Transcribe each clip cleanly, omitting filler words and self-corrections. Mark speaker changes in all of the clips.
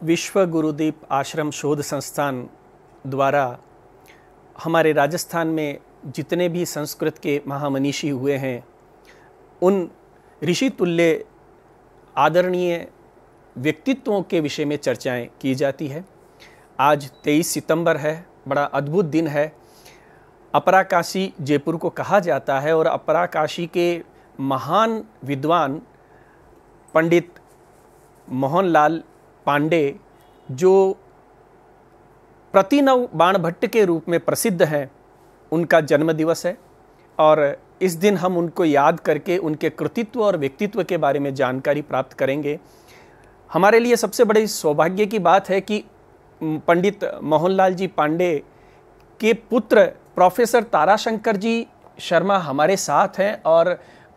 Speaker 1: विश्व गुरुदीप आश्रम शोध संस्थान द्वारा हमारे राजस्थान में जितने भी संस्कृत के महामनीषी हुए हैं, उन ऋषि तुल्य आदरणीय व्यक्तित्वों के विषय में चर्चाएं की जाती है। आज 23 सितंबर है, बड़ा अद्भुत दिन है। अपराकाशी जयपुर को कहा जाता है और अपराकाशी के महान विद्वान पंडित मोहनलाल पांडे, जो प्रतिनव बाणभट्ट के रूप में प्रसिद्ध हैं, उनका जन्म दिवस है और इस दिन हम उनको याद करके उनके कृतित्व और व्यक्तित्व के बारे में जानकारी प्राप्त करेंगे। हमारे लिए सबसे बड़ी सौभाग्य की बात है कि पंडित मोहनलाल जी पांडे के पुत्र प्रोफेसर ताराशंकर जी शर्मा हमारे साथ हैं और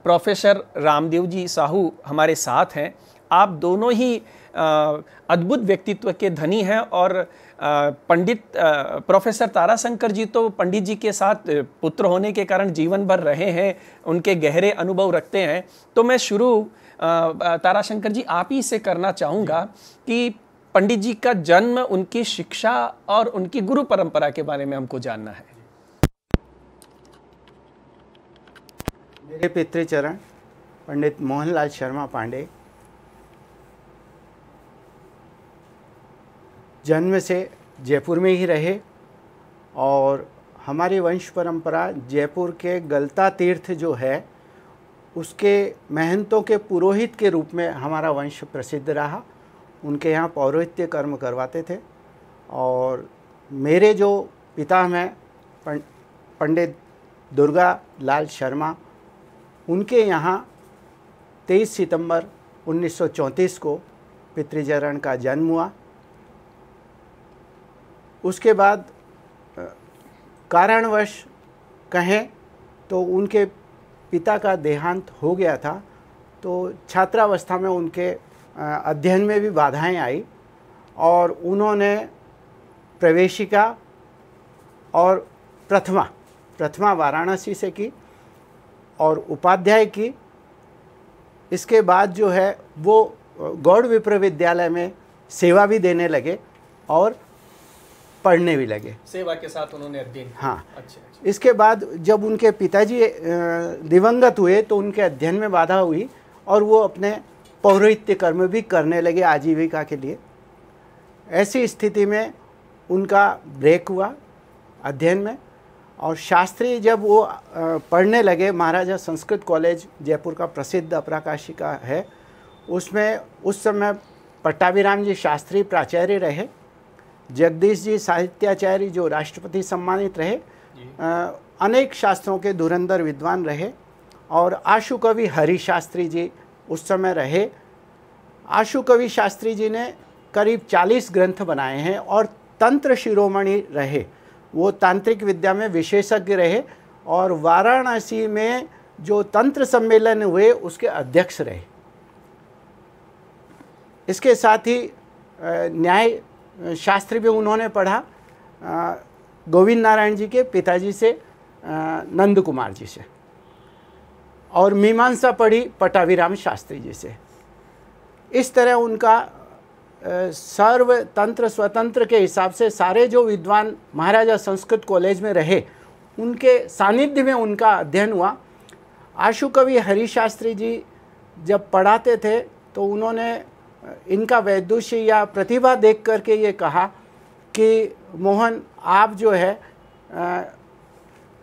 Speaker 1: प्रोफेसर रामदेव जी साहू हमारे साथ हैं। आप दोनों ही अद्भुत व्यक्तित्व के धनी हैं और पंडित प्रोफेसर ताराशंकर जी तो पंडित जी के साथ पुत्र होने के कारण जीवन भर रहे हैं, उनके गहरे अनुभव रखते हैं। तो मैं शुरू ताराशंकर जी आप ही से करना चाहूँगा कि पंडित जी का जन्म, उनकी शिक्षा और उनकी गुरु परंपरा के बारे में हमको जानना है।
Speaker 2: मेरे पितृचरण पंडित मोहनलाल शर्मा पांडे जन्म से जयपुर में ही रहे और हमारी वंश परंपरा जयपुर के गलता तीर्थ जो है उसके महंतों के पुरोहित के रूप में हमारा वंश प्रसिद्ध रहा। उनके यहाँ पौरोहित्य कर्म करवाते थे और मेरे जो पिता हैं पंडित दुर्गा लाल शर्मा, उनके यहाँ 23 सितंबर 1934 को पितृचरण का जन्म हुआ। उसके बाद कारणवश कहें तो उनके पिता का देहांत हो गया था, तो छात्रावस्था में उनके अध्ययन में भी बाधाएं आई और उन्होंने प्रवेशिका और प्रथमा वाराणसी से की और उपाध्याय की। इसके बाद जो है वो गौड़ विप्र विद्यालय में सेवा भी देने लगे और पढ़ने भी लगे।
Speaker 1: सेवा के साथ उन्होंने अध्ययन किया।
Speaker 2: हाँ।
Speaker 1: अच्छा।
Speaker 2: इसके बाद जब उनके पिताजी दिवंगत हुए तो उनके अध्ययन में बाधा हुई और वो अपने पौरोहित्य कर्म भी करने लगे आजीविका के लिए। ऐसी स्थिति में उनका ब्रेक हुआ अध्ययन में और शास्त्री जब वो पढ़ने लगे, महाराजा संस्कृत कॉलेज जयपुर का प्रसिद्ध अपराकाशी का है, उसमें उस समय पट्टाभिराम जी शास्त्री प्राचार्य रहे, जगदीश जी साहित्याचार्य जो राष्ट्रपति सम्मानित रहे, अनेक शास्त्रों के धुरंधर विद्वान रहे और आशु कवि हरि शास्त्री जी उस समय रहे। आशु कवि शास्त्री जी ने करीब 40 ग्रंथ बनाए हैं और तंत्र शिरोमणि रहे। वो तांत्रिक विद्या में विशेषज्ञ रहे और वाराणसी में जो तंत्र सम्मेलन हुए उसके अध्यक्ष रहे। इसके साथ ही न्याय शास्त्र भी उन्होंने पढ़ा गोविंद नारायण जी के पिताजी से, नंद कुमार जी से, और मीमांसा पढ़ी पट्टाभिराम शास्त्री जी से। इस तरह उनका सर्व तंत्र स्वतंत्र के हिसाब से सारे जो विद्वान महाराजा संस्कृत कॉलेज में रहे उनके सानिध्य में उनका अध्ययन हुआ। आशु कवि हरि शास्त्री जी जब पढ़ाते थे तो उन्होंने इनका वैदुष्य या प्रतिभा देख करके ये कहा कि मोहन आप जो है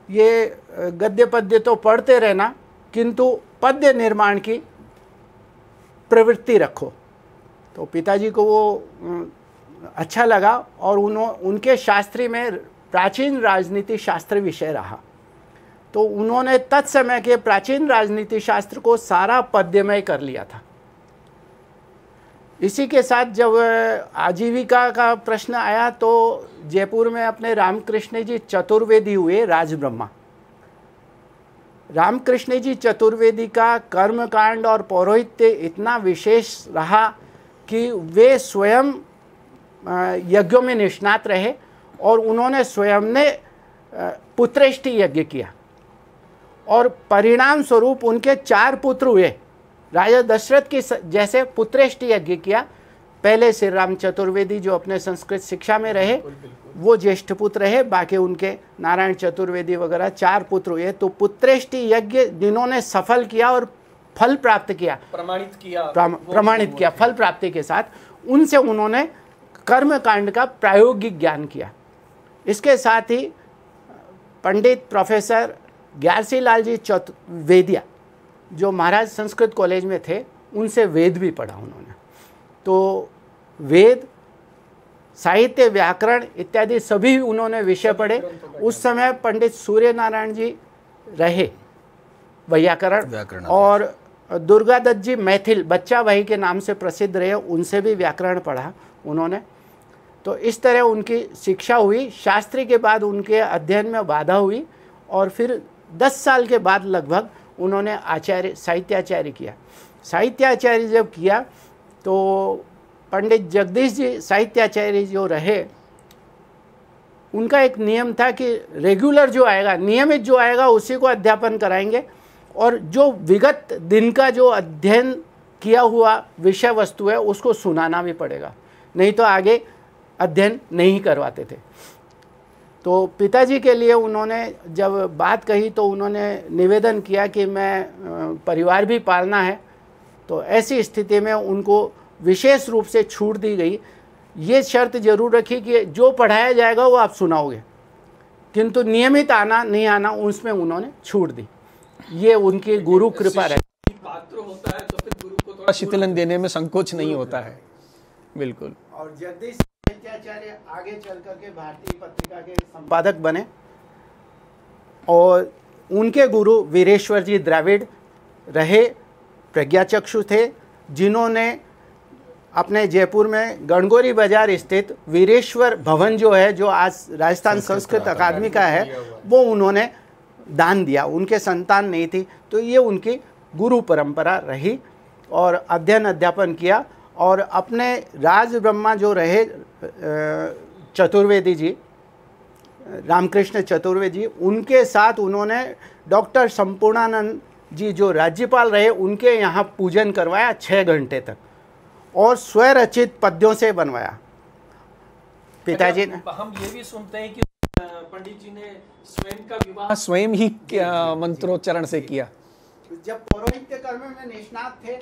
Speaker 2: ये गद्य पद्य तो पढ़ते रहना किंतु पद्य निर्माण की प्रवृत्ति रखो। तो पिताजी को वो अच्छा लगा और उनके शास्त्री में प्राचीन राजनीति शास्त्र विषय रहा, तो उन्होंने तत्समय के प्राचीन राजनीति शास्त्र को सारा पद्यमय कर लिया था। इसी के साथ जब आजीविका का प्रश्न आया तो जयपुर में अपने रामकृष्ण जी चतुर्वेदी हुए राजब्रह्मा। रामकृष्ण जी चतुर्वेदी का कर्मकांड और पौरोहित्य इतना विशेष रहा कि वे स्वयं यज्ञों में निष्णात रहे और उन्होंने स्वयं ने पुत्रेष्टि यज्ञ किया और परिणाम स्वरूप उनके 4 पुत्र हुए। राजा दशरथ की जैसे पुत्रेष्टि यज्ञ किया पहले श्री राम चतुर्वेदी जो अपने संस्कृत शिक्षा में रहे, वो ज्येष्ठ पुत्र रहे, बाकी उनके नारायण चतुर्वेदी वगैरह 4 पुत्र हुए। तो पुत्रेष्टि यज्ञ जिन्होंने सफल किया और फल प्राप्त किया, प्रमाणित किया फल प्राप्ति के साथ, उनसे उन्होंने कर्म कांड का प्रायोगिक ज्ञान किया। इसके साथ ही पंडित प्रोफेसर ग्यारसी लाल जी वेदिया जो महाराज संस्कृत कॉलेज में थे, उनसे वेद भी पढ़ा उन्होंने। तो वेद, साहित्य, व्याकरण इत्यादि सभी उन्होंने विषय पढ़े। उस समय पंडित सूर्य नारायण जी रहे व्याकरण, और दुर्गा दत्त जी मैथिल बच्चा भाई के नाम से प्रसिद्ध रहे, उनसे भी व्याकरण पढ़ा उन्होंने। तो इस तरह उनकी शिक्षा हुई। शास्त्री के बाद उनके अध्ययन में बाधा हुई और फिर 10 साल के बाद लगभग उन्होंने आचार्य साहित्याचार्य किया। साहित्याचार्य जब किया तो पंडित जगदीश जी साहित्याचार्य जो रहे, उनका एक नियम था कि रेगुलर जो आएगा, नियमित जो आएगा उसी को अध्यापन कराएंगे, और जो विगत दिन का जो अध्ययन किया हुआ विषय वस्तु है उसको सुनाना भी पड़ेगा, नहीं तो आगे अध्ययन नहीं करवाते थे। तो पिताजी के लिए उन्होंने जब बात कही तो उन्होंने निवेदन किया कि मैं परिवार भी पालना है। तो ऐसी स्थिति में उनको विशेष रूप से छूट दी गई। ये शर्त जरूर रखी कि जो पढ़ाया जाएगा वो आप सुनाओगे, किंतु नियमित आना नहीं आना उसमें उन्होंने छूट दी। ये उनकी गुरु कृपा रहती है।
Speaker 1: पात्र होता है तो फिर गुरु को थोड़ा शीतलन देने में संकोच नहीं होता है। बिल्कुल।
Speaker 2: और जगदीश साहित्याचार्य आगे चल करके भारतीय पत्रिका के संपादक बने, और उनके गुरु वीरेश्वर जी द्रविड़ रहे, प्रज्ञाचक्षु थे, जिन्होंने अपने जयपुर में गणगौरी बाजार स्थित वीरेश्वर भवन जो है, जो आज राजस्थान संस्कृत अकादमी का है, वो उन्होंने दान दिया। उनके संतान नहीं थी, तो ये उनकी गुरु परंपरा रही, और अध्ययन अध्यापन किया। और अपने राज ब्रह्मा जो रहे चतुर्वेदी जी, रामकृष्ण चतुर्वेदी जी, उनके साथ उन्होंने डॉक्टर संपूर्णानंद जी जो राज्यपाल रहे, उनके यहाँ पूजन करवाया 6 घंटे तक, और स्वरचित पद्यों से बनवाया पिताजी ने।
Speaker 1: हम ये भी सुनते हैं कि पंडित जी ने स्वयं का विवाह स्वयं ही मंत्रोच्चारण से किया।
Speaker 2: जब पौरोहित्य कर्म में निष्णात थे,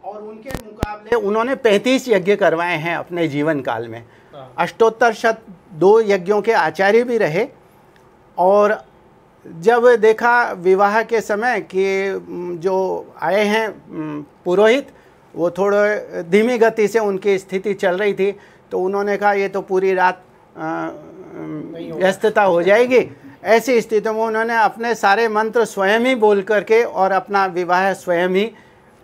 Speaker 2: और उनके मुकाबले उन्होंने 35 यज्ञ करवाए हैं अपने जीवन काल में। अष्टोत्तर शत 2 यज्ञों के आचार्य भी रहे। और जब देखा विवाह के समय कि जो आए हैं पुरोहित, वो थोड़े धीमी गति से उनकी स्थिति चल रही थी, तो उन्होंने कहा ये तो पूरी रात व्यस्तता हो जाएगी। ऐसी स्थिति में उन्होंने अपने सारे मंत्र स्वयं ही बोल करके और अपना विवाह स्वयं ही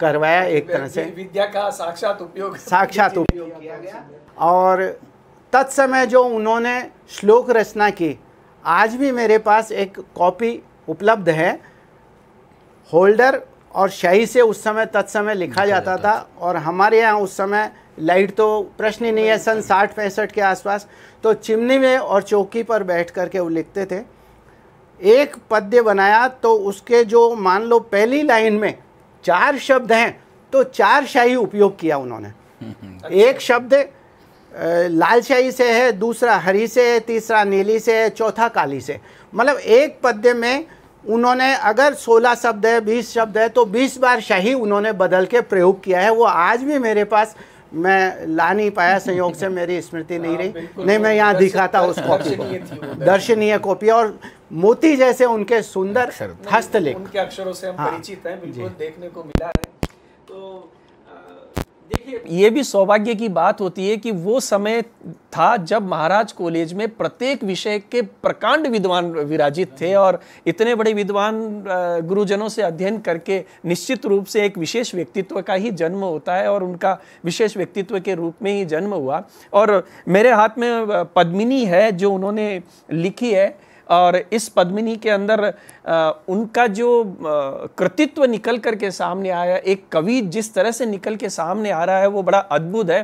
Speaker 2: करवाया। एक तरह से
Speaker 1: विद्या का साक्षात उपयोग
Speaker 2: किया गया। और तत्समय जो उन्होंने श्लोक रचना की, आज भी मेरे पास एक कॉपी उपलब्ध है। होल्डर और शाही से उस समय तत्समय लिखा जाता था, और हमारे यहाँ उस समय लाइट तो प्रश्न ही नहीं है, सन 60-65 के आसपास, तो चिमनी में और चौकी पर बैठ करके वो लिखते थे। एक पद्य बनाया तो उसके जो मान लो पहली लाइन में 4 शब्द हैं, तो 4 शाही उपयोग किया उन्होंने। एक शब्द लाल शाही से है, दूसरा हरी से है, तीसरा नीली से है, चौथा काली से। मतलब एक पद्य में उन्होंने अगर 16 शब्द है, 20 शब्द है, तो 20 बार शाही उन्होंने बदल के प्रयोग किया है। वो आज भी मेरे पास, मैं ला नहीं पाया संयोग से, मेरी स्मृति नहीं रही, नहीं मैं यहाँ दिखाता उस कॉपी को। दर्शनीय कॉपी, और मोती जैसे उनके सुंदर हस्तलेख,
Speaker 1: उनके अक्षरों से हम परिचित हैं, बिल्कुल देखने को मिला है। तो देखिए, ये भी सौभाग्य की बात होती है कि वो समय था जब महाराज कॉलेज में प्रत्येक विषय के प्रकांड विद्वान विराजित थे, और इतने बड़े विद्वान गुरुजनों से अध्ययन करके निश्चित रूप से एक विशेष व्यक्तित्व का ही जन्म होता है, और उनका विशेष व्यक्तित्व के रूप में ही जन्म हुआ। और मेरे हाथ में पद्मिनी है जो उन्होंने लिखी है, और इस पद्मिनी के अंदर उनका जो कृतित्व निकल करके सामने आया, एक कवि जिस तरह से निकल के सामने आ रहा है, वो बड़ा अद्भुत है।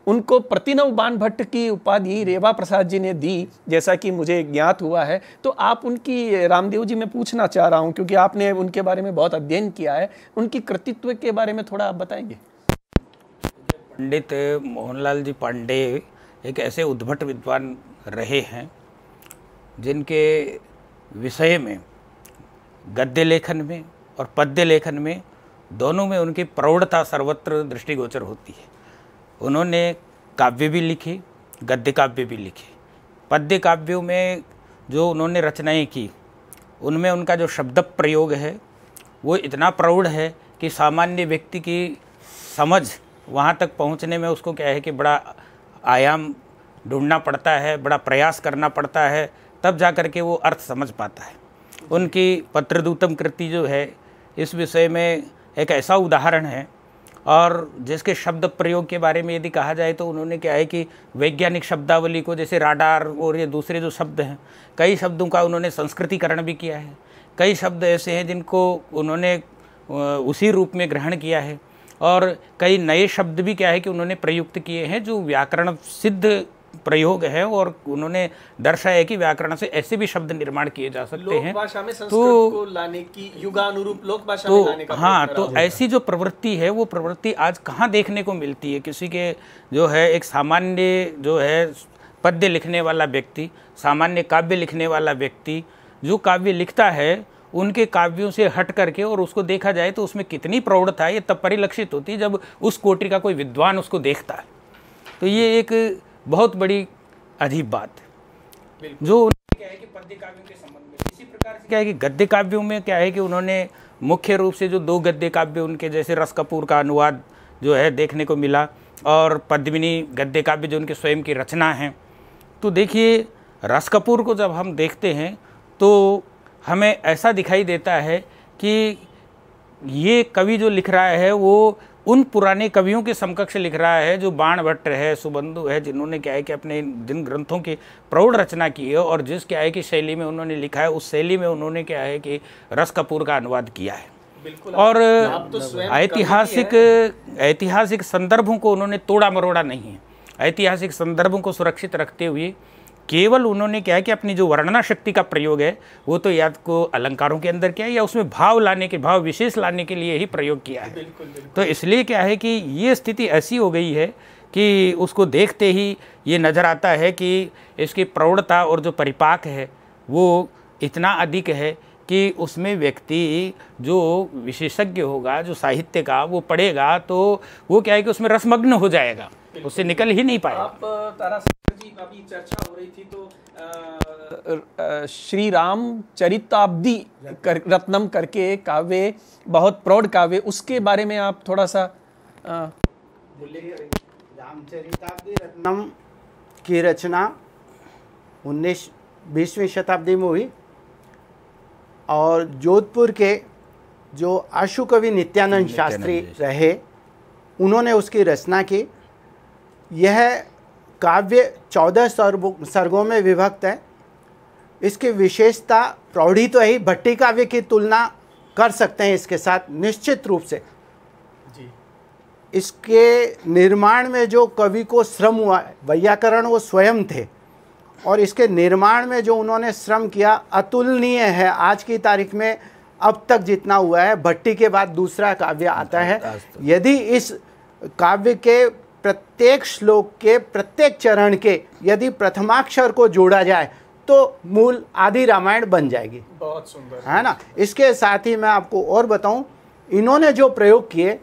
Speaker 1: उनको प्रतिनव बाण भट्ट की उपाधि रेवा प्रसाद जी ने दी, जैसा कि मुझे ज्ञात हुआ है। तो आप उनकी, रामदेव जी मैं पूछना चाह रहा हूँ, क्योंकि आपने उनके बारे में बहुत अध्ययन किया है, उनकी कृतित्व के बारे में थोड़ा आप बताएंगे।
Speaker 3: पंडित मोहनलाल जी पांडे एक ऐसे उद्भट विद्वान रहे हैं जिनके विषय में गद्य लेखन में और पद्य लेखन में दोनों में उनकी प्रौढ़ता सर्वत्र दृष्टिगोचर होती है। उन्होंने काव्य भी लिखे, गद्य काव्य भी लिखे। पद्य काव्यों में जो उन्होंने रचनाएं की उनमें उनका जो शब्द प्रयोग है वो इतना प्रौढ़ है कि सामान्य व्यक्ति की समझ वहाँ तक पहुँचने में उसको क्या है कि बड़ा आयाम ढूंढना पड़ता है, बड़ा प्रयास करना पड़ता है, तब जा कर के वो अर्थ समझ पाता है। उनकी पत्रदूतम कृति जो है इस विषय में एक ऐसा उदाहरण है, और जिसके शब्द प्रयोग के बारे में यदि कहा जाए तो उन्होंने क्या है कि वैज्ञानिक शब्दावली को, जैसे राडार और ये दूसरे जो शब्द हैं, कई शब्दों का उन्होंने संस्कृतिकरण भी किया है। कई शब्द ऐसे हैं जिनको उन्होंने उसी रूप में ग्रहण किया है, और कई नए शब्द भी क्या है कि उन्होंने प्रयुक्त किए हैं जो व्याकरण सिद्ध प्रयोग है, और उन्होंने दर्शाया कि व्याकरण से ऐसे भी शब्द निर्माण किए जा सकते हैं।
Speaker 1: भाषा में संस्कृत को लाने की, युगानुरूप लोक भाषा में लाने का
Speaker 3: हाँ, तो ऐसी जो प्रवृत्ति है वो प्रवृत्ति आज कहाँ देखने को मिलती है? किसी के जो है एक सामान्य जो है पद्य लिखने वाला व्यक्ति, सामान्य काव्य लिखने वाला व्यक्ति जो काव्य लिखता है, उनके काव्यों से हट करके और उसको देखा जाए तो उसमें कितनी प्रौढ़ता है ये तब परिलक्षित होती है जब उस कोटि का कोई विद्वान उसको देखता है। तो ये एक बहुत बड़ी अजीब बात है जो उन्होंने क्या है कि पद्य काव्यों के संबंध में। इसी प्रकार से क्या है कि गद्य काव्यों में क्या है कि उन्होंने मुख्य रूप से जो दो गद्य काव्य उनके, जैसे रस कपूर का अनुवाद जो है देखने को मिला, और पद्मिनी गद्य काव्य जो उनके स्वयं की रचना है। तो देखिए, रस कपूर को जब हम देखते हैं तो हमें ऐसा दिखाई देता है कि ये कवि जो लिख रहा है वो उन पुराने कवियों के समकक्ष लिख रहा है जो बाण भट्ट है, सुबंधु है, जिन्होंने क्या है कि अपने जिन ग्रंथों की प्रौढ़ रचना की है और जिस क्या है कि शैली में उन्होंने लिखा है, उस शैली में उन्होंने क्या है कि रस कपूर का अनुवाद किया है।
Speaker 1: बिल्कुल।
Speaker 3: और
Speaker 1: तो
Speaker 3: ऐतिहासिक संदर्भों को उन्होंने तोड़ा मरोड़ा नहीं है। ऐतिहासिक संदर्भों को सुरक्षित रखते हुए केवल उन्होंने क्या है कि अपनी जो वर्णना शक्ति का प्रयोग है वो तो या को अलंकारों के अंदर किया है या उसमें भाव लाने के, भाव विशेष लाने के लिए ही प्रयोग किया है।
Speaker 1: बिल्कुल।
Speaker 3: तो इसलिए क्या है कि ये स्थिति ऐसी हो गई है कि उसको देखते ही ये नज़र आता है कि इसकी प्रौढ़ता और जो परिपाक है वो इतना अधिक है कि उसमें व्यक्ति जो विशेषज्ञ होगा, जो साहित्य का, वो पढ़ेगा तो वो क्या है कि उसमें रसमग्न हो जाएगा, उससे निकल ही नहीं पाएगा।
Speaker 1: आप तारासागर जी, अभी चर्चा हो रही थी तो श्री राम चरिताब्दी रत्नम करके काव्य, बहुत प्रौढ़ काव्य, उसके बारे में आप थोड़ा सा
Speaker 2: बोलिए। रामचरिताब्दी रत्नम की रचना 19-20वीं शताब्दी में हुई, और जोधपुर के जो आशु कवि नित्यानंद शास्त्री रहे उन्होंने उसकी रचना की। यह काव्य 14 सर्गों में विभक्त है। इसकी विशेषता प्रौढ़ी तो है, भट्टी काव्य की तुलना कर सकते हैं इसके साथ निश्चित रूप से
Speaker 1: जी।
Speaker 2: इसके निर्माण में जो कवि को श्रम हुआ, वैयाकरण वो स्वयं थे, और इसके निर्माण में जो उन्होंने श्रम किया अतुलनीय है। आज की तारीख में अब तक जितना हुआ है, भट्टी के बाद दूसरा काव्य आता है। यदि इस काव्य के प्रत्येक श्लोक के प्रत्येक चरण के यदि प्रथमाक्षर को जोड़ा जाए तो मूल आदि रामायण बन जाएगी।
Speaker 1: बहुत सुंदर
Speaker 2: है ना। इसके साथ ही मैं आपको और बताऊं, इन्होंने जो प्रयोग किए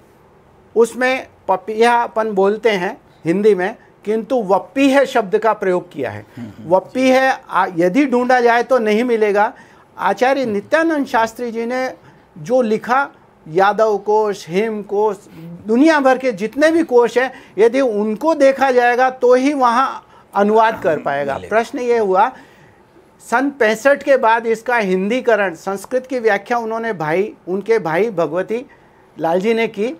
Speaker 2: उसमें पपियापन बोलते हैं हिंदी में, किंतु वप्पी है शब्द का प्रयोग किया है। वप्पी है यदि ढूंढा जाए तो नहीं मिलेगा। आचार्य नित्यानंद शास्त्री जी ने जो लिखा, यादव कोश, हेम कोश, दुनिया भर के जितने भी कोश हैं, यदि उनको देखा जाएगा तो ही वहाँ अनुवाद कर पाएगा। प्रश्न ये हुआ, सन 65 के बाद इसका हिंदीकरण, संस्कृत की व्याख्या उन्होंने उनके भाई भगवती लाल जी ने की।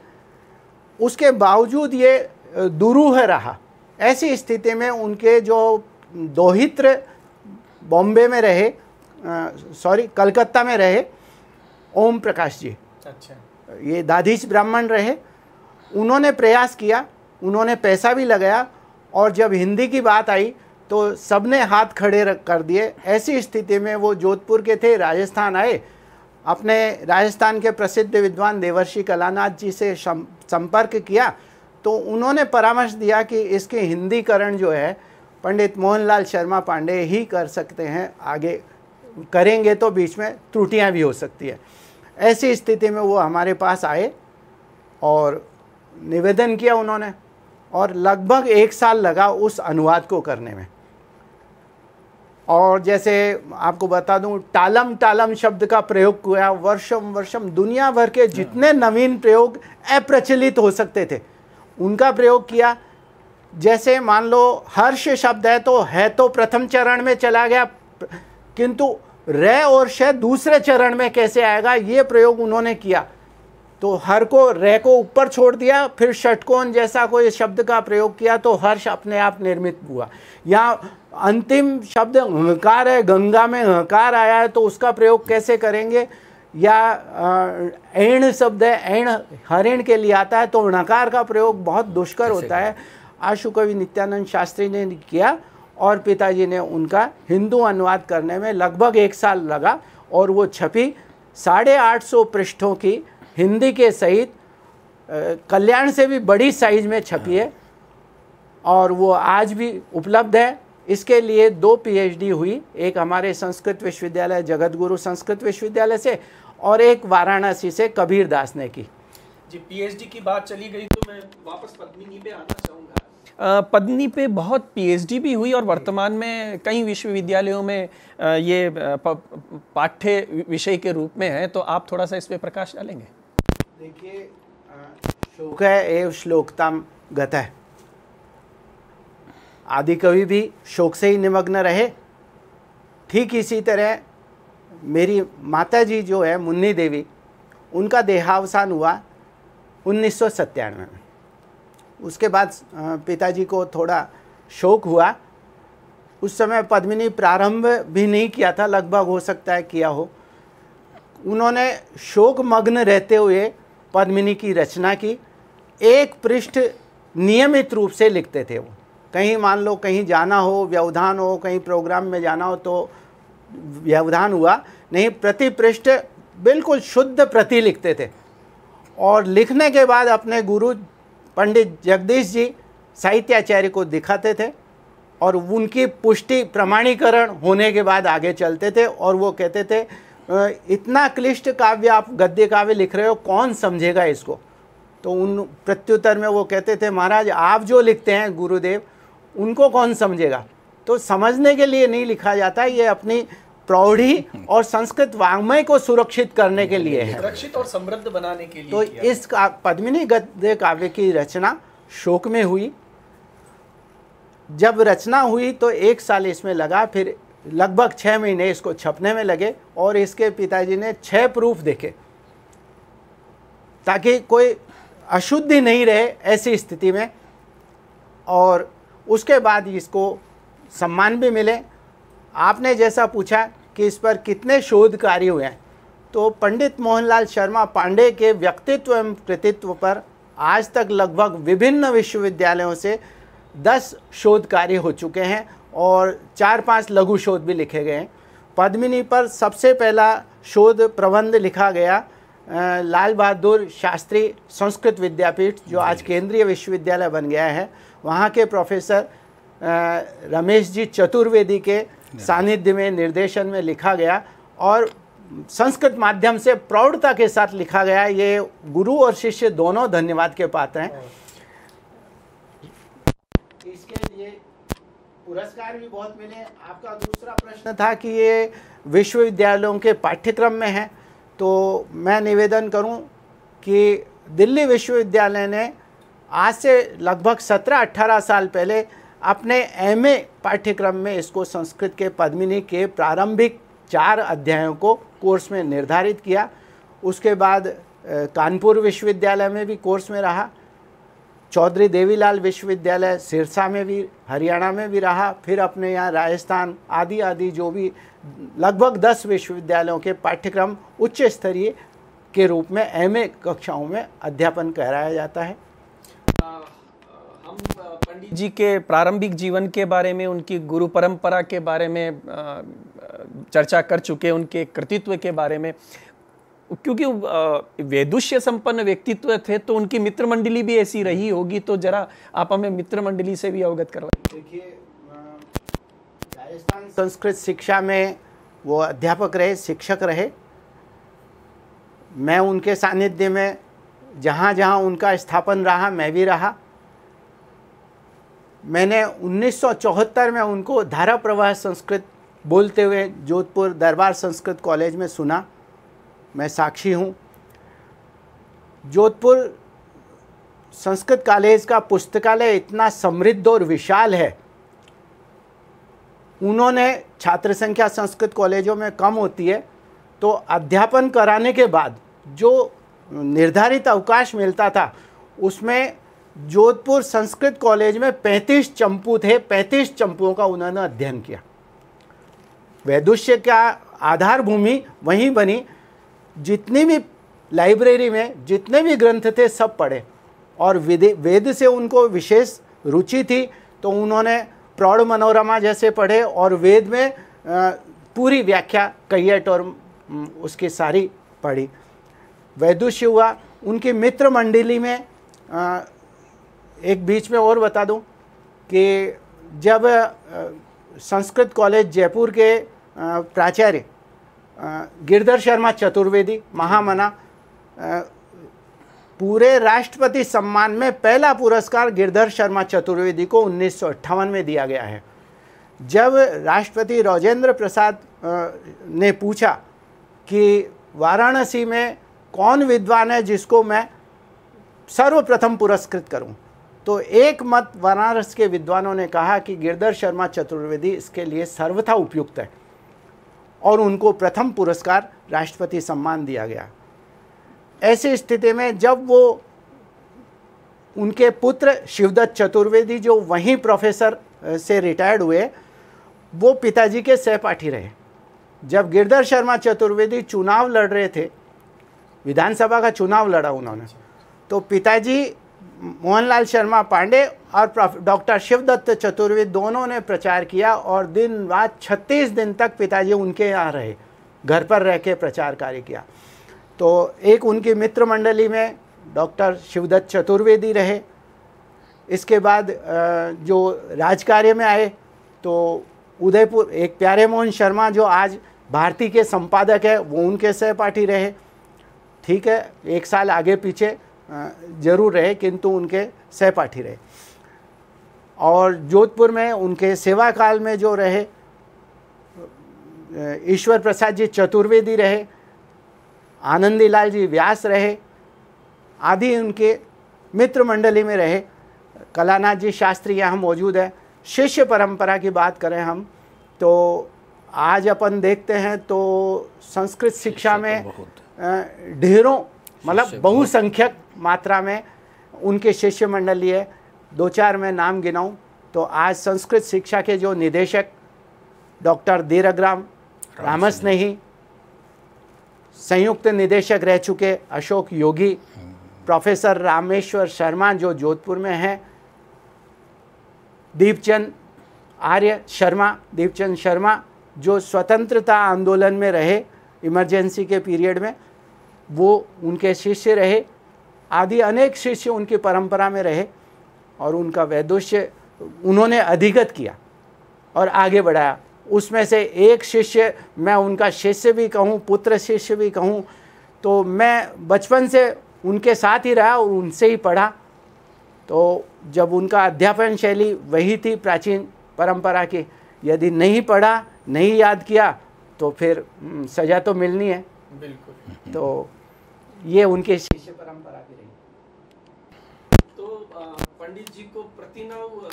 Speaker 2: उसके बावजूद ये दुरूह रहा। ऐसी स्थिति में उनके जो दोहित्र बॉम्बे में रहे, कलकत्ता में रहे, ओम प्रकाश जी,
Speaker 1: अच्छा,
Speaker 2: ये दाधीच ब्राह्मण रहे। उन्होंने प्रयास किया, उन्होंने पैसा भी लगाया, और जब हिंदी की बात आई तो सबने हाथ खड़े कर दिए। ऐसी स्थिति में वो जोधपुर के थे, राजस्थान आए, अपने राजस्थान के प्रसिद्ध विद्वान देवर्षि कलानाथ जी से संपर्क किया, तो उन्होंने परामर्श दिया कि इसके हिंदीकरण जो है पंडित मोहनलाल शर्मा पांडे ही कर सकते हैं, आगे करेंगे तो बीच में त्रुटियां भी हो सकती है। ऐसी स्थिति में वो हमारे पास आए और निवेदन किया उन्होंने, और लगभग 1 साल लगा उस अनुवाद को करने में। और जैसे आपको बता दूं, टालम टालम शब्द का प्रयोग किया, वर्षम वर्षम, दुनिया भर के जितने नवीन प्रयोग अप्रचलित हो सकते थे उनका प्रयोग किया। जैसे मान लो हर्ष शब्द है तो प्रथम चरण में चला गया, किंतु रे और श दूसरे चरण में कैसे आएगा, ये प्रयोग उन्होंने किया। तो हर को रे को ऊपर छोड़ दिया, फिर षटकोण जैसा कोई शब्द का प्रयोग किया तो हर्ष अपने आप निर्मित हुआ। यहाँ अंतिम शब्द हकार है, गंगा में हकार आया है, तो उसका प्रयोग कैसे करेंगे। या ऐण शब्द है, ऐण हरिण के लिए आता है, तो णकार का प्रयोग बहुत दुष्कर होता है। आशु कवि नित्यानंद शास्त्री ने किया और पिताजी ने उनका हिंदू अनुवाद करने में लगभग 1 साल लगा, और वो छपी 850 पृष्ठों की हिंदी के सहित, कल्याण से भी बड़ी साइज में छपी है, और वो आज भी उपलब्ध है। इसके लिए 2 PhD हुई, एक हमारे संस्कृत विश्वविद्यालय जगत गुरु संस्कृत विश्वविद्यालय से, और एक वाराणसी से कबीर दास ने की।
Speaker 1: जी, PhD की बात चली गई तो मैं वापस पद्मिनी पे आना चाहूँगा। पद्मिनी पे बहुत PhD भी हुई, और वर्तमान में कई विश्वविद्यालयों में ये पाठ्य विषय के रूप में है, तो आप थोड़ा सा इस पे प्रकाश डालेंगे।
Speaker 2: देखिए, शोक है एव श्लोकताम गतः, आदि कवि भी शोक से ही निमग्न रहे। ठीक इसी तरह मेरी माता जी जो है मुन्नी देवी, उनका देहावसान हुआ 1997 में। उसके बाद पिताजी को थोड़ा शोक हुआ। उस समय पद्मिनी प्रारंभ भी नहीं किया था, लगभग हो सकता है किया हो। उन्होंने शोक मग्न रहते हुए पद्मिनी की रचना की। 1 पृष्ठ नियमित रूप से लिखते थे वो। कहीं मान लो कहीं जाना हो, व्यवधान हो, कहीं प्रोग्राम में जाना हो तो व्यवधान हुआ, नहीं प्रति पृष्ठ बिल्कुल शुद्ध प्रति लिखते थे। और लिखने के बाद अपने गुरु पंडित जगदीश जी साहित्याचार्य को दिखाते थे, और उनकी पुष्टि प्रमाणीकरण होने के बाद आगे चलते थे। और वो कहते थे, इतना क्लिष्ट काव्य आप गद्य काव्य लिख रहे हो, कौन समझेगा इसको। तो उन प्रत्युत्तर में वो कहते थे, महाराज आप जो लिखते हैं गुरुदेव, उनको कौन समझेगा। तो समझने के लिए नहीं लिखा जाता, ये अपनी प्रौढ़ी और संस्कृत वाङ्मय को सुरक्षित करने के लिए है,
Speaker 1: सुरक्षित और समृद्ध बनाने के लिए।
Speaker 2: तो इस पद्मिनी गद्य काव्य की रचना शोक में हुई। जब रचना हुई तो 1 साल इसमें लगा, फिर लगभग 6 महीने इसको छपने में लगे, और इसके पिताजी ने 6 प्रूफ देखे ताकि कोई अशुद्धि नहीं रहे ऐसी स्थिति में। और उसके बाद इसको सम्मान भी मिले। आपने जैसा पूछा कि इस पर कितने शोध कार्य हुए हैं, तो पंडित मोहनलाल शर्मा पांडे के व्यक्तित्व एवं कृतित्व पर आज तक लगभग विभिन्न विश्वविद्यालयों से 10 शोध कार्य हो चुके हैं, और 4-5 लघु शोध भी लिखे गए हैं। पद्मिनी पर सबसे पहला शोध प्रबंध लिखा गया लाल बहादुर शास्त्री संस्कृत विद्यापीठ, जो आज केंद्रीय विश्वविद्यालय बन गया है, वहाँ के प्रोफेसर रमेश जी चतुर्वेदी के सानिध्य में निर्देशन में लिखा गया, और संस्कृत माध्यम से प्रौढ़ता के साथ लिखा गया। ये गुरु और शिष्य दोनों धन्यवाद के पात्र हैं। इसके लिए पुरस्कार भी बहुत मिले। आपका दूसरा प्रश्न था कि ये विश्वविद्यालयों के पाठ्यक्रम में है, तो मैं निवेदन करूं कि दिल्ली विश्वविद्यालय ने आज से लगभग 17-18 साल पहले अपने MA पाठ्यक्रम में इसको संस्कृत के पद्मिनी के प्रारंभिक 4 अध्यायों को कोर्स में निर्धारित किया। उसके बाद कानपुर विश्वविद्यालय में भी कोर्स में रहा, चौधरी देवीलाल विश्वविद्यालय सिरसा में भी, हरियाणा में भी रहा, फिर अपने यहाँ राजस्थान आदि जो भी लगभग 10 विश्वविद्यालयों के पाठ्यक्रम उच्च स्तरीय के रूप में MA कक्षाओं में अध्यापन कराया जाता है।
Speaker 1: हम पंडित जी के प्रारंभिक जीवन के बारे में, उनकी गुरु परंपरा के बारे में चर्चा कर चुके, उनके कृतित्व के बारे में। क्योंकि वेदुष्य संपन्न व्यक्तित्व थे तो उनकी मित्र मंडली भी ऐसी रही होगी, तो जरा आप हमें मित्र मंडली से भी अवगत करवाइए।
Speaker 2: देखिए, राजस्थान संस्कृत शिक्षा में वो अध्यापक रहे, शिक्षक रहे। मैं उनके सानिध्य में जहाँ जहाँ उनका स्थापन रहा मैं भी रहा। मैंने 1974 में उनको धारा प्रवाह संस्कृत बोलते हुए जोधपुर दरबार संस्कृत कॉलेज में सुना, मैं साक्षी हूँ। जोधपुर संस्कृत कॉलेज का पुस्तकालय इतना समृद्ध और विशाल है। उन्होंने, छात्र संख्या संस्कृत कॉलेजों में कम होती है, तो अध्यापन कराने के बाद जो निर्धारित अवकाश मिलता था उसमें जोधपुर संस्कृत कॉलेज में 35 चंपू थे। 35 चंपुओं का उन्होंने अध्ययन किया। वैदुष्य का आधार भूमि वहीं बनी। जितनी भी लाइब्रेरी में जितने भी ग्रंथ थे सब पढ़े, और वेद से उनको विशेष रुचि थी, तो उन्होंने प्रौढ़ मनोरमा जैसे पढ़े और वेद में पूरी व्याख्या कैयट और उसकी सारी पढ़ी। वैदुष्य हुआ। उनकी मित्र मंडली में एक बीच में और बता दूं कि जब संस्कृत कॉलेज जयपुर के प्राचार्य गिरधर शर्मा चतुर्वेदी महामना, पूरे राष्ट्रपति सम्मान में पहला पुरस्कार गिरधर शर्मा चतुर्वेदी को 1958 में दिया गया है। जब राष्ट्रपति राजेंद्र प्रसाद ने पूछा कि वाराणसी में कौन विद्वान है जिसको मैं सर्वप्रथम पुरस्कृत करूं, तो एक मत वाराणसी के विद्वानों ने कहा कि गिरधर शर्मा चतुर्वेदी इसके लिए सर्वथा उपयुक्त है, और उनको प्रथम पुरस्कार राष्ट्रपति सम्मान दिया गया। ऐसी स्थिति में जब वो उनके पुत्र शिवदत्त चतुर्वेदी जो वहीं प्रोफेसर से रिटायर्ड हुए, वो पिताजी के सहपाठी रहे। जब गिरधर शर्मा चतुर्वेदी चुनाव लड़ रहे थे, विधानसभा का चुनाव लड़ा उन्होंने, तो पिताजी मोहनलाल शर्मा पांडे और डॉक्टर शिवदत्त चतुर्वेदी दोनों ने प्रचार किया, और दिन रात 36 दिन तक पिताजी उनके यहाँ रहे, घर पर रह के प्रचार कार्य किया। तो एक उनकी मित्र मंडली में डॉक्टर शिवदत्त चतुर्वेदी रहे। इसके बाद जो राजकार्य में आए तो उदयपुर एक प्यारे मोहन शर्मा जो आज भारती के संपादक है, वो उनके सहपाठी रहे। ठीक है, एक साल आगे पीछे जरूर रहे, किंतु उनके सहपाठी रहे। और जोधपुर में उनके सेवा काल में जो रहे ईश्वर प्रसाद जी चतुर्वेदी रहे, आनंदीलाल जी व्यास रहे, आदि उनके मित्र मंडली में रहे। कलानाथ जी शास्त्री यहाँ मौजूद है। शिष्य परंपरा की बात करें हम, तो आज अपन देखते हैं तो संस्कृत शिक्षा में ढेरों, मतलब बहुसंख्यक मात्रा में उनके शिष्य मंडली है। दो चार मैं नाम गिनाऊं तो आज संस्कृत शिक्षा के जो निदेशक डॉक्टर दीरग्राम रामस्नेही, संयुक्त निदेशक रह चुके अशोक योगी, प्रोफेसर रामेश्वर शर्मा जो जोधपुर में हैं, दीपचंद शर्मा जो स्वतंत्रता आंदोलन में रहे, इमरजेंसी के पीरियड में, वो उनके शिष्य रहे। आदि अनेक शिष्य उनकी परंपरा में रहे, और उनका वैदुष्य उन्होंने अधिगत किया और आगे बढ़ाया। उसमें से एक शिष्य, मैं उनका शिष्य भी कहूँ, पुत्र शिष्य भी कहूँ, तो मैं बचपन से उनके साथ ही रहा और उनसे ही पढ़ा। तो जब उनका अध्यापन शैली वही थी प्राचीन परंपरा की, यदि नहीं पढ़ा, नहीं याद किया, तो फिर सजा तो मिलनी है।
Speaker 1: बिल्कुल।
Speaker 2: तो ये उनके शिष्य परंपरा की रही।
Speaker 1: तो पंडित जी को प्रतिनव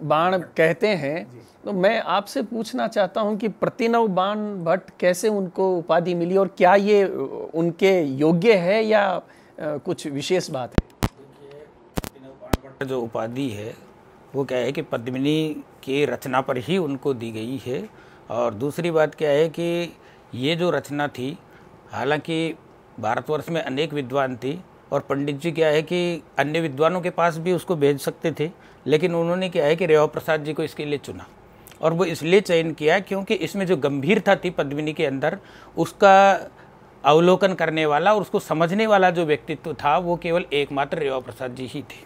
Speaker 1: बाण कहते हैं, तो मैं आपसे पूछना चाहता हूं कि प्रतिनव बाण भट्ट कैसे उनको उपाधि मिली, और क्या ये उनके योग्य है या कुछ विशेष बात है?
Speaker 3: देखिए, प्रतिनव बाण भट्ट जो उपाधि है वो क्या है कि पद्मिनी की रचना पर ही उनको दी गई है। और दूसरी बात क्या है कि ये जो रचना थी, हालांकि भारतवर्ष में अनेक विद्वान थी, और पंडित जी क्या है कि अन्य विद्वानों के पास भी उसको भेज सकते थे, लेकिन उन्होंने क्या है कि रेवा प्रसाद जी को इसके लिए चुना। और वो इसलिए चयन किया क्योंकि इसमें जो गंभीरता थी पद्मिनी के अंदर, उसका अवलोकन करने वाला और उसको समझने वाला जो व्यक्तित्व था वो केवल एकमात्र रेवा प्रसाद जी ही थे।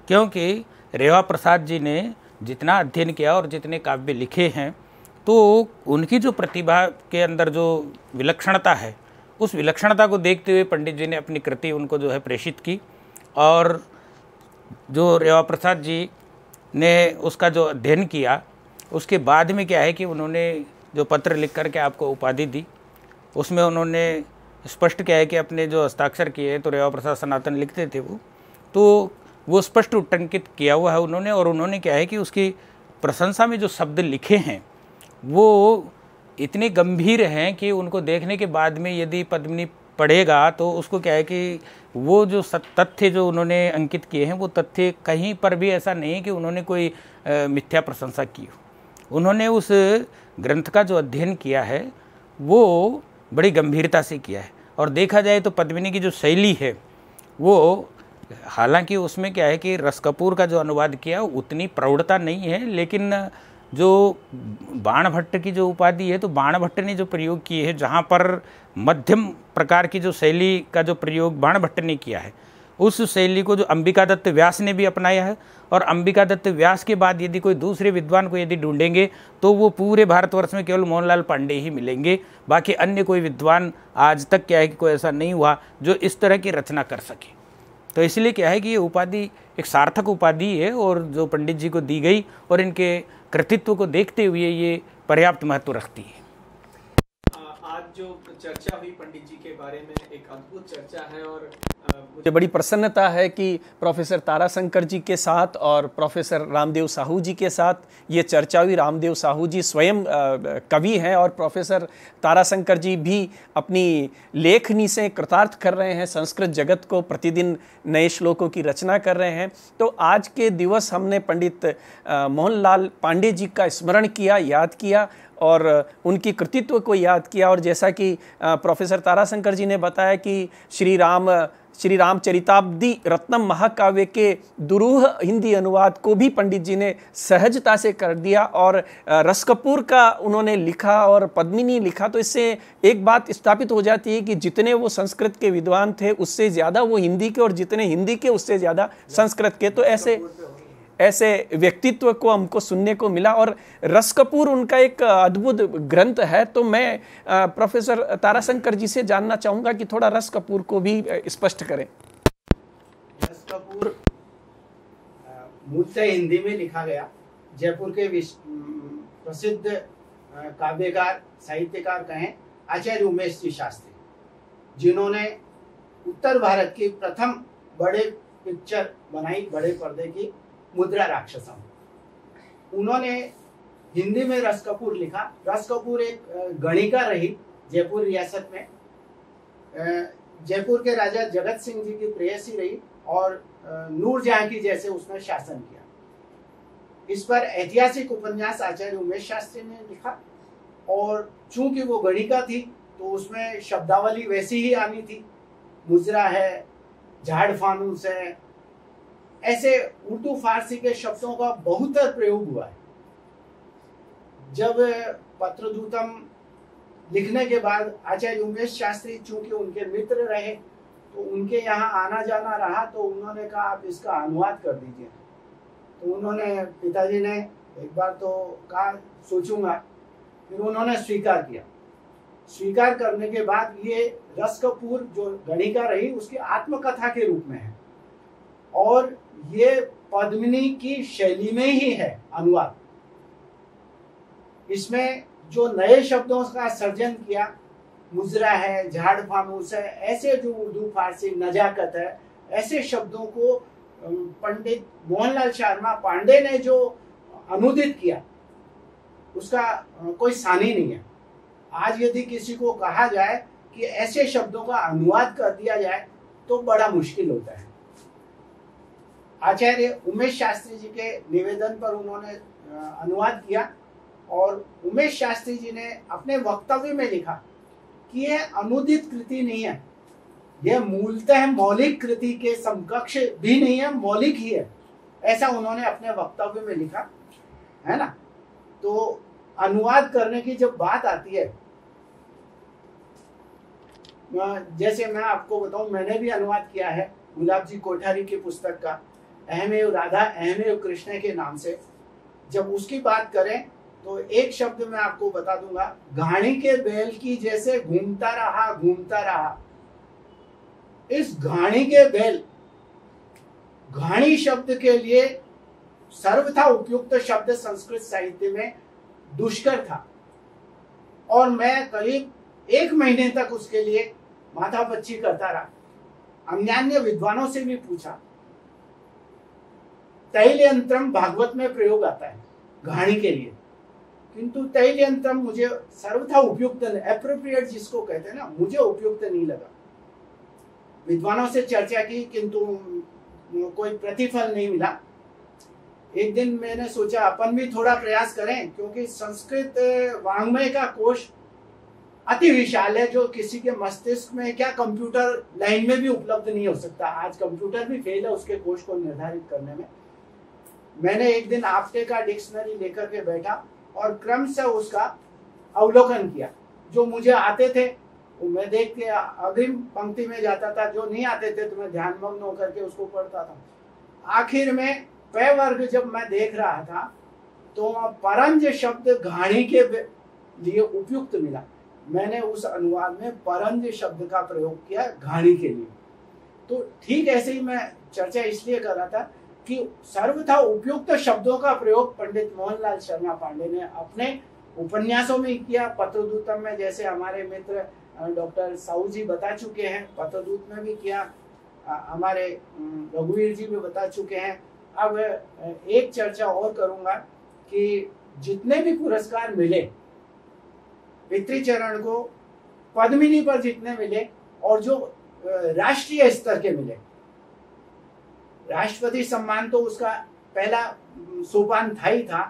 Speaker 3: क्योंकि रेवा प्रसाद जी ने जितना अध्ययन किया और जितने काव्य लिखे हैं, तो उनकी जो प्रतिभा के अंदर जो विलक्षणता है, उस विलक्षणता को देखते हुए पंडित जी ने अपनी कृति उनको जो है प्रेषित की। और जो रेवा प्रसाद जी ने उसका जो अध्ययन किया, उसके बाद में क्या है कि उन्होंने जो पत्र लिख करके आपको उपाधि दी, उसमें उन्होंने स्पष्ट किया है कि अपने जो हस्ताक्षर किए, तो रेवा प्रसाद सनातन लिखते थे वो स्पष्ट उट्टंकित किया हुआ है उन्होंने। और उन्होंने क्या है कि उसकी प्रशंसा में जो शब्द लिखे हैं वो इतने गंभीर हैं कि उनको देखने के बाद में यदि पद्मिनी पढ़ेगा तो उसको क्या है कि वो जो तथ्य जो उन्होंने अंकित किए हैं, वो तथ्य कहीं पर भी ऐसा नहीं है कि उन्होंने कोई मिथ्या प्रशंसा की हो। उन्होंने उस ग्रंथ का जो अध्ययन किया है वो बड़ी गंभीरता से किया है। और देखा जाए तो पद्मिनी की जो शैली है वो, हालांकि उसमें क्या है कि रस कपूर का जो अनुवाद किया उतनी प्रौढ़ता नहीं है, लेकिन जो बाण भट्ट की जो उपाधि है, तो बाण भट्ट ने जो प्रयोग किए हैं, जहाँ पर मध्यम प्रकार की जो शैली का जो प्रयोग बाण भट्ट ने किया है, उस शैली को जो अंबिका दत्त व्यास ने भी अपनाया है। और अंबिका दत्त व्यास के बाद यदि कोई दूसरे विद्वान को यदि ढूंढेंगे तो वो पूरे भारतवर्ष में केवल मोहनलाल पांडे ही मिलेंगे। बाकी अन्य कोई विद्वान आज तक क्या है कि कोई ऐसा नहीं हुआ जो इस तरह की रचना कर सके। तो इसलिए क्या है कि ये उपाधि एक सार्थक उपाधि है और जो पंडित जी को दी गई, और इनके कृतित्व को देखते हुए ये पर्याप्त महत्व रखती है।
Speaker 1: आज जो चर्चा हुई पंडित जी के बारे में, एक अद्भुत चर्चा है। और मुझे बड़ी प्रसन्नता है कि प्रोफेसर ताराशंकर जी के साथ और प्रोफेसर रामदेव साहू जी के साथ ये चर्चा हुई। रामदेव साहू जी स्वयं कवि हैं और प्रोफेसर ताराशंकर जी भी अपनी लेखनी से कृतार्थ कर रहे हैं, संस्कृत जगत को प्रतिदिन नए श्लोकों की रचना कर रहे हैं। तो आज के दिवस हमने पंडित मोहनलाल पांडे जी का स्मरण किया, याद किया और उनकी कृतित्व को याद किया। और जैसा कि प्रोफेसर ताराशंकर जी ने बताया कि श्री रामचरिताब्दी रत्नम महाकाव्य के दुरूह हिंदी अनुवाद को भी पंडित जी ने सहजता से कर दिया, और रस कपूर का उन्होंने लिखा और पद्मिनी लिखा। तो इससे एक बात स्थापित हो जाती है कि जितने वो संस्कृत के विद्वान थे उससे ज़्यादा वो हिंदी के, और जितने हिंदी के उससे ज़्यादा संस्कृत के। तो ऐसे व्यक्तित्व को हमको सुनने को मिला। और रस कपूर उनका एक अद्भुत ग्रंथ है। तो मैं प्रोफेसर ताराशंकर जी से जानना चाहूँगा कि थोड़ा रस कपूर को भी स्पष्ट करें।
Speaker 2: रस कपूर मूलतः हिंदी में लिखा गया। जयपुर के प्रसिद्ध काव्यकार, साहित्यकार कहें आचार्य उमेश जी शास्त्री, जिन्होंने उत्तर भारत की प्रथम बड़े पिक्चर बनाई, बड़े पर्दे की, मुद्रा राक्षसम। उन्होंने हिंदी में रस कपूर लिखा। रस कपूर एक गणिका रही जयपुर रियासत में। जयपुर के राजा जगत सिंह जी की प्रेयसी रही और नूरजहां की जैसे उसने शासन किया। इस पर ऐतिहासिक उपन्यास आचार्य उमेश शास्त्री ने लिखा। और चूंकि वो गणिका थी तो उसमें शब्दावली वैसी ही आनी थी। मुजरा है, झाड़ फानूस है, ऐसे उर्दू फारसी के शब्दों का बहुतर प्रयोग हुआ है। जब पत्रदूतम लिखने के बाद आचार्य उमेश शास्त्री चूंकि उनके मित्र रहे तो उनके यहाँ आना जाना रहा, तो उन्होंने कहा आप इसका अनुवाद कर दीजिए। तो उन्होंने, पिताजी ने एक बार तो कहा सोचूंगा, फिर उन्होंने स्वीकार किया। स्वीकार करने के बाद ये रस कपूर जो गणिका रही उसकी आत्मकथा के रूप में है, और ये पद्मिनी की शैली में ही है अनुवाद। इसमें जो नए शब्दों का सर्जन किया, मुजरा है, झाड़ फानूस है, ऐसे जो उर्दू फारसी नजाकत है, ऐसे शब्दों को पंडित मोहनलाल शर्मा पांडे ने जो अनुदित किया उसका कोई सानी नहीं है। आज यदि किसी को कहा जाए कि ऐसे शब्दों का अनुवाद कर दिया जाए तो बड़ा मुश्किल होता है। आचार्य उमेश शास्त्री जी के निवेदन पर उन्होंने अनुवाद किया, और उमेश शास्त्री जी ने अपने वक्तव्य में लिखा कि यह अनुदित कृति नहीं है, यह मूलतः मौलिक कृति के समकक्ष भी नहीं है, मौलिक ही है। ऐसा उन्होंने अपने वक्तव्य में लिखा है ना। तो अनुवाद करने की जब बात आती है जैसे मैं आपको बताऊं, मैंने भी अनुवाद किया है गुलाब जी कोठारी की पुस्तक का, अहमेव राधा अहमेव कृष्ण के नाम से। जब उसकी बात करें तो एक शब्द मैं आपको बता दूंगा, घाणी के बैल की जैसे घूमता रहा घूमता रहा। इस घाणी के बैल, घाणी शब्द के लिए सर्वथा उपयुक्त शब्द संस्कृत साहित्य में दुष्कर था, और मैं करीब 1 महीने तक उसके लिए माथापच्ची करता रहा। अन्यान्य विद्वानों से भी पूछा। तैलयंत्रम भागवत में प्रयोग आता है घाणी के लिए, किंतु तैलयंत्रम मुझे सर्वथा उपयुक्त, एप्रोप्रिएट जिसको कहते हैं ना, मुझे उपयुक्त नहीं लगा। विद्वानों से चर्चा की किंतु कोई प्रतिफल नहीं मिला। एक दिन मैंने सोचा अपन भी थोड़ा प्रयास करें, क्योंकि संस्कृत वाङ्मय का कोश अति विशाल है, जो किसी के मस्तिष्क में क्या कंप्यूटर लाइन में भी उपलब्ध नहीं हो सकता। आज कंप्यूटर भी फेल है उसके कोश को निर्धारित करने में। मैंने एक दिन आपटे का डिक्शनरी लेकर के बैठा और क्रम से उसका अवलोकन किया। जो मुझे आते थे वो मैं देख के अग्रिम पंक्ति में जाता था, जो नहीं आते थे तो मैं ध्यानमग्न होकर के उसको पढ़ता था। आखिर में पै वर्ग जब मैं देख रहा था तो परंज शब्द घाणी के लिए उपयुक्त मिला। मैंने उस अनुवाद में परंज शब्द का प्रयोग किया घाणी के लिए। तो ठीक ऐसे ही मैं चर्चा इसलिए कर रहा था कि सर्वथा उपयुक्त शब्दों का प्रयोग पंडित मोहनलाल शर्मा पांडे ने अपने उपन्यासों में किया। पत्रदूतम में जैसे हमारे मित्र डॉक्टर साहू जी बता चुके हैं, पत्रदूत में भी किया, हमारे रघुवीर जी भी बता चुके हैं। अब एक चर्चा और करूंगा कि जितने भी पुरस्कार मिले पितृचरण को, पद्मिनी पर जितने मिले और जो राष्ट्रीय स्तर के मिले, राष्ट्रपति सम्मान तो उसका पहला सोपान था ही था।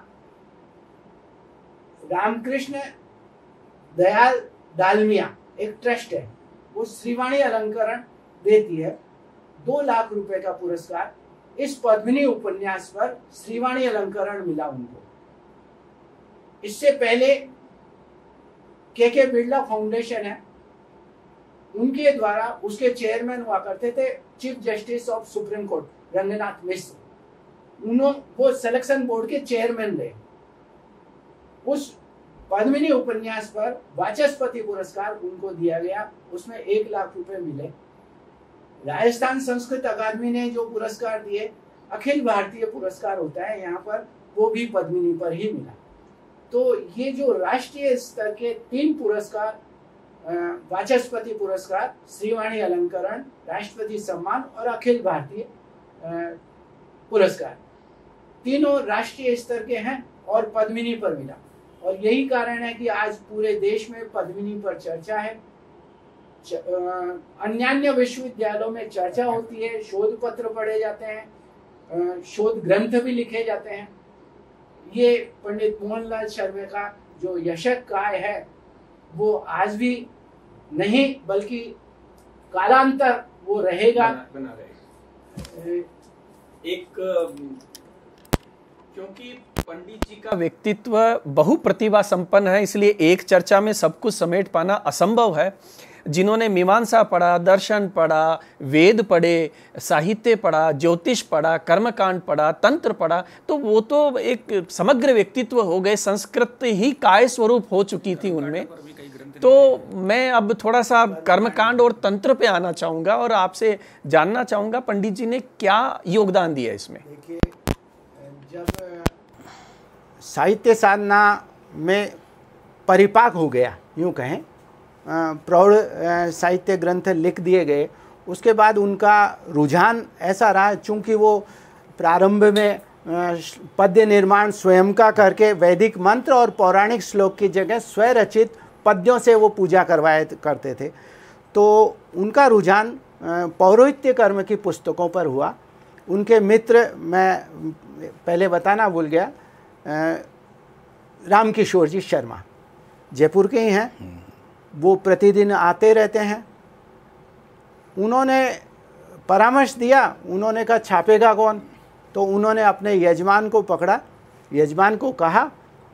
Speaker 2: रामकृष्ण दयाल डालमिया एक ट्रस्ट है, वो श्रीवाणी अलंकरण देती है। 2 लाख रुपए का पुरस्कार इस पद्मिनी उपन्यास पर श्रीवाणी अलंकरण मिला उनको। इससे पहले के बिरला फाउंडेशन है, उनके द्वारा उसके चेयरमैन हुआ करते थे chief justice of supreme court Ranganath Mishra. वो सिलेक्शन बोर्ड के चेयरमैन रहे। उस पद्मिनी उपन्यास पर वाचस्पति पुरस्कार उनको दिया गया, उसमें 1 लाख रुपए मिले। राजस्थान संस्कृत अकादमी ने जो पुरस्कार दिए, अखिल भारतीय पुरस्कार होता है यहाँ पर, वो भी पद्मिनी पर ही मिला। तो ये जो राष्ट्रीय स्तर के 3 पुरस्कार, वाचस्पति पुरस्कार, श्रीवाणी अलंकरण, राष्ट्रपति सम्मान और अखिल भारतीय पुरस्कार, तीनों राष्ट्रीय स्तर के हैं और पद्मिनी पर मिला। और यही कारण है कि आज पूरे देश में पद्मिनी पर चर्चा है। अन्यान्य विश्वविद्यालयों में चर्चा होती है, शोध पत्र पढ़े जाते हैं, शोध ग्रंथ भी लिखे जाते हैं। ये पंडित मोहनलाल शर्मा का जो यशक काय है वो आज भी नहीं बल्कि कालांतर वो रहेगा,
Speaker 1: बना रहेगा। एक क्योंकि पंडित जी का व्यक्तित्व बहुप्रतिभा संपन्न है, इसलिए एक चर्चा में सब कुछ समेट पाना असंभव है। जिन्होंने मीमांसा पढ़ा, दर्शन पढ़ा, वेद पढ़े, साहित्य पढ़ा, ज्योतिष पढ़ा, कर्मकांड पढ़ा, तंत्र पढ़ा, तो वो तो एक समग्र व्यक्तित्व हो गए। संस्कृत ही काय स्वरूप हो चुकी थी उनमें। तो मैं अब थोड़ा सा कर्मकांड और तंत्र पे आना चाहूँगा और आपसे जानना चाहूँगा पंडित जी ने क्या योगदान दिया इसमें।
Speaker 2: देखिए, जब साहित्य साधना में परिपाक हो गया, यूँ कहें, प्रौढ़ साहित्य ग्रंथ लिख दिए गए, उसके बाद उनका रुझान ऐसा रहा, चूँकि वो प्रारंभ में पद्य निर्माण स्वयं का करके वैदिक मंत्र और पौराणिक श्लोक की जगह स्वरचित पद्यों से वो पूजा करवाए करते थे, तो उनका रुझान पौरोहित्य कर्म की पुस्तकों पर हुआ। उनके मित्र, मैं पहले बताना भूल गया, रामकिशोर जी शर्मा जयपुर के ही हैं, वो प्रतिदिन आते रहते हैं। उन्होंने परामर्श दिया, उन्होंने कहा छापेगा कौन, तो उन्होंने अपने यजमान को पकड़ा, यजमान को कहा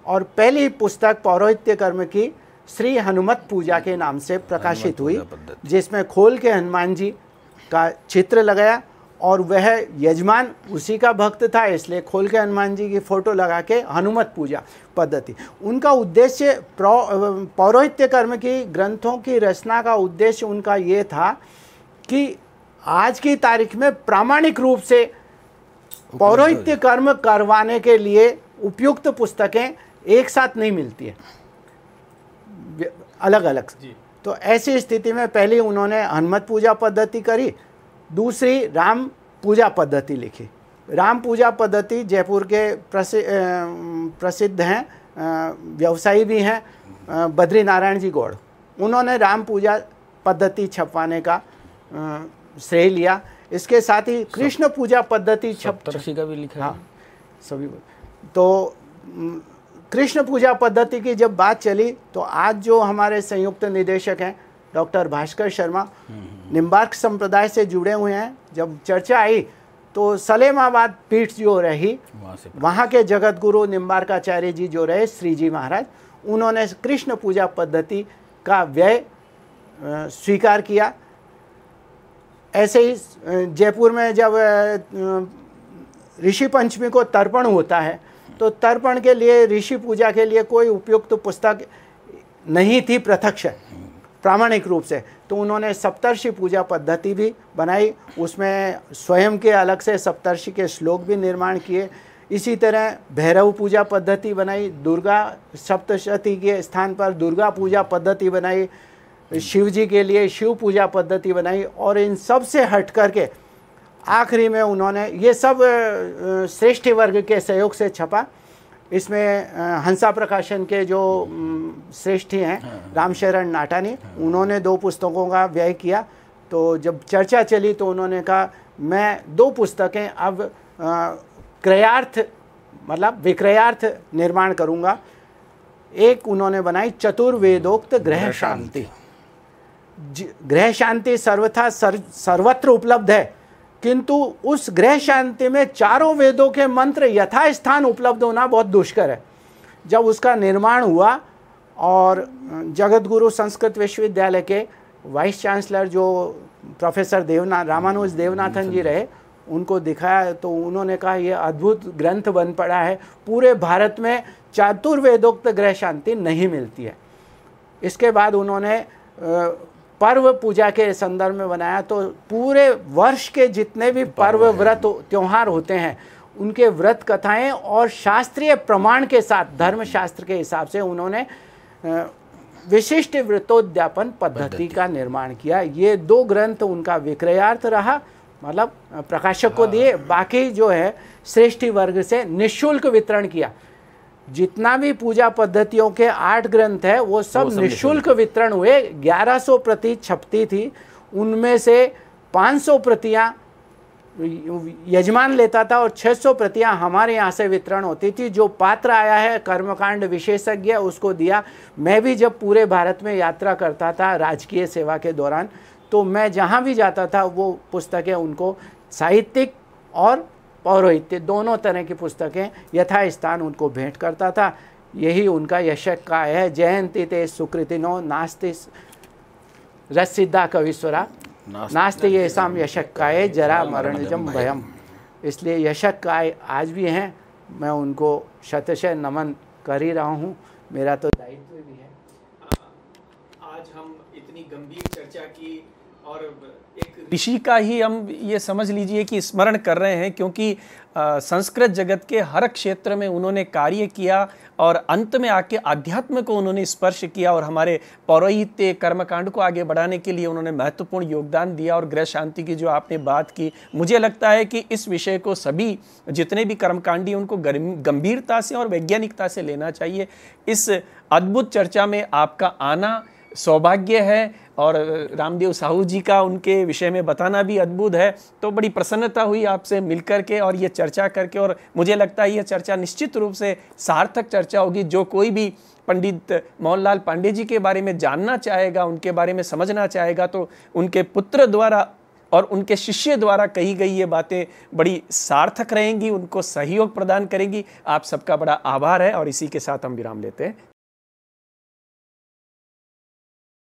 Speaker 2: और पहली पुस्तक पौरोहित्य कर्म की श्री हनुमत पूजा के नाम से प्रकाशित हुई, जिसमें खोल के हनुमान जी का चित्र लगाया और वह यजमान उसी का भक्त था, इसलिए खोल के हनुमान जी की फोटो लगा के हनुमत पूजा पद्धति। उनका उद्देश्य पौरोहित्य कर्म की ग्रंथों की रचना का उद्देश्य उनका ये था कि आज की तारीख में प्रामाणिक रूप से पौरोहित्य कर्म करवाने के लिए उपयुक्त पुस्तकें एक साथ नहीं मिलती है, अलग अलग। तो ऐसी स्थिति में पहले उन्होंने हनुमत पूजा पद्धति करी, दूसरी राम पूजा पद्धति लिखी। राम पूजा पद्धति जयपुर के प्रसिद्ध हैं, व्यवसायी भी हैं, बद्री नारायण जी गौड़। उन्होंने राम पूजा पद्धति छपवाने का श्रेय लिया। इसके साथ ही कृष्ण पूजा पद्धति
Speaker 3: सप्तर्षि का भी लिखा है।
Speaker 2: हाँ, सभी। तो कृष्ण पूजा पद्धति की जब बात चली तो आज जो हमारे संयुक्त निदेशक हैं डॉक्टर भास्कर शर्मा, निम्बार्क संप्रदाय से जुड़े हुए हैं, जब चर्चा आई तो सलेमाबाद पीठ जो रही वहाँ के जगत गुरु निम्बार्काचार्य जी जो रहे, श्री जी महाराज, उन्होंने कृष्ण पूजा पद्धति का व्यय स्वीकार किया। ऐसे ही जयपुर में जब ऋषि पंचमी को तर्पण होता है तो तर्पण के लिए, ऋषि पूजा के लिए कोई उपयुक्त पुस्तक नहीं थी प्रत्यक्ष प्रामाणिक रूप से, तो उन्होंने सप्तर्षि पूजा पद्धति भी बनाई। उसमें स्वयं के अलग से सप्तर्षि के श्लोक भी निर्माण किए। इसी तरह भैरव पूजा पद्धति बनाई, दुर्गा सप्तशती के स्थान पर दुर्गा पूजा पद्धति बनाई, शिव जी के लिए शिव पूजा पद्धति बनाई। और इन सब से हट करके आखिरी में उन्होंने ये सब श्रेष्ठ वर्ग के सहयोग से छपा। इसमें हंसा प्रकाशन के जो श्रेष्ठी हैं रामशरण नाटानी, उन्होंने 2 पुस्तकों का व्यय किया। तो जब चर्चा चली तो उन्होंने कहा मैं 2 पुस्तकें अब क्रयार्थ मतलब विक्रयार्थ निर्माण करूँगा। एक उन्होंने बनाई चतुर्वेदोक्त ग्रह शांति। ग्रह शांति सर्वथा सर्वत्र उपलब्ध है, किंतु उस ग्रह शांति में चारों वेदों के मंत्र यथास्थान उपलब्ध होना बहुत दुष्कर है। जब उसका निर्माण हुआ और जगत गुरु संस्कृत विश्वविद्यालय के वाइस चांसलर जो प्रोफेसर रामानुज देवनाथन जी रहे, उनको दिखाया तो उन्होंने कहा यह अद्भुत ग्रंथ बन पड़ा है, पूरे भारत में चतुर्वेदोक्त ग्रह शांति नहीं मिलती है। इसके बाद उन्होंने पर्व पूजा के संदर्भ में बनाया, तो पूरे वर्ष के जितने भी पर्व व्रत त्योहार होते हैं उनके व्रत कथाएं और शास्त्रीय प्रमाण के साथ धर्मशास्त्र के हिसाब से उन्होंने विशिष्ट व्रतोद्यापन पद्धति का निर्माण किया। ये 2 ग्रंथ उनका विक्रयार्थ रहा, मतलब प्रकाशक को दिए, बाकी जो है श्रेष्ठी वर्ग से निःशुल्क वितरण किया। जितना भी पूजा पद्धतियों के 8 ग्रंथ है वो सब निःशुल्क वितरण हुए। 1100 प्रति छपती थी, उनमें से 500 प्रतियां यजमान लेता था और 600 प्रतियां हमारे यहाँ से वितरण होती थी। जो पात्र आया है कर्मकांड विशेषज्ञ उसको दिया। मैं भी जब पूरे भारत में यात्रा करता था राजकीय सेवा के दौरान, तो मैं जहाँ भी जाता था वो पुस्तकें उनको साहित्यिक और पौरोहित्य दोनों तरह की पुस्तकें यथास्थान उनको भेंट करता था। यही उनका यशक का है। जयंती ते सुकृतिनो नास्ति रसिद्धा कविश्वरा नास्ति ये साम यशक काय जरा मरणजम भयम। इसलिए यशक काय आज भी हैं, मैं उनको शतशः नमन कर ही रहा हूँ, मेरा तो दायित्व भी है।
Speaker 1: आज हम इतनी गंभीर चर्चा की और एक ऋषि का ही हम ये समझ लीजिए कि स्मरण कर रहे हैं, क्योंकि संस्कृत जगत के हर क्षेत्र में उन्होंने कार्य किया और अंत में आके आध्यात्म को उन्होंने स्पर्श किया और हमारे पौरोहित्य कर्मकांड को आगे बढ़ाने के लिए उन्होंने महत्वपूर्ण योगदान दिया। और ग्रह शांति की जो आपने बात की, मुझे लगता है कि इस विषय को सभी जितने भी कर्मकांडी उनको गंभीरता से और वैज्ञानिकता से लेना चाहिए। इस अद्भुत चर्चा में आपका आना सौभाग्य है और रामदेव साहू जी का उनके विषय में बताना भी अद्भुत है। तो बड़ी प्रसन्नता हुई आपसे मिलकर के और ये चर्चा करके, और मुझे लगता है ये चर्चा निश्चित रूप से सार्थक चर्चा होगी। जो कोई भी पंडित मोहनलाल पांडे जी के बारे में जानना चाहेगा, उनके बारे में समझना चाहेगा, तो उनके पुत्र द्वारा और उनके शिष्य द्वारा कही गई ये बातें बड़ी सार्थक रहेंगी, उनको सहयोग प्रदान करेंगी। आप सबका बड़ा आभार है और इसी के साथ हम विराम लेते हैं।